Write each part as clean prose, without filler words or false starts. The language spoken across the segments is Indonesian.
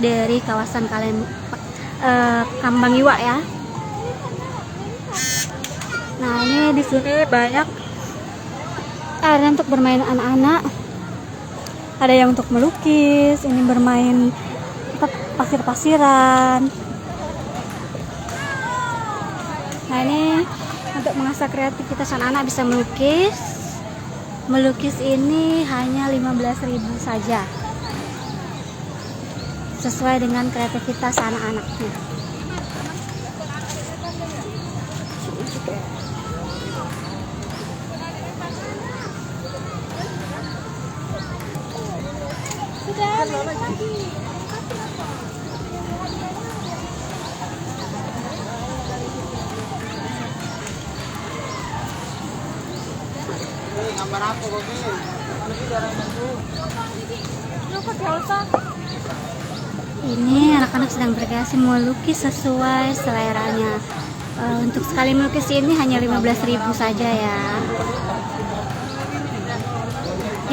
dari kawasan Kambang Iwa ya. Nah, ini di sini banyak area untuk bermain anak-anak. Ada yang untuk melukis, ini bermain pasir-pasiran. Nah, ini untuk mengasah kreativitas anak-anak bisa melukis. Melukis ini hanya 15.000 saja. Sesuai dengan kreativitas anak-anaknya. Ini anak-anak sedang berkreasi melukis sesuai seleranya. Untuk sekali melukis ini hanya 15.000 saja ya.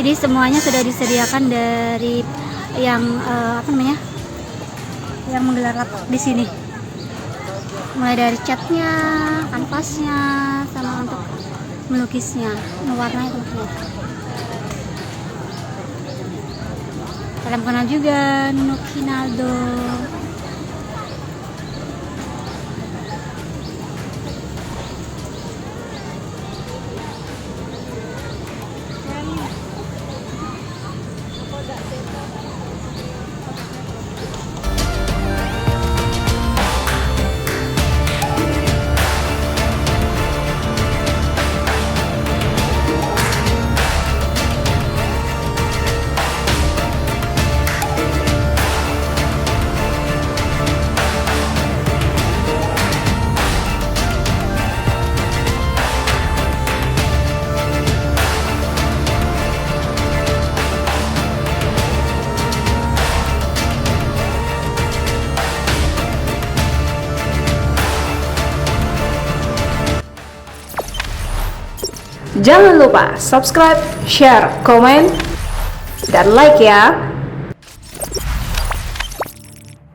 Jadi semuanya sudah disediakan dari yang yang menggelar di sini. Mulai dari catnya, kanvasnya, sama untuk melukisnya, mewarnai kulitnya. Kalian kenal juga Nuno Kinaldo. Jangan lupa subscribe, share, komen, dan like ya.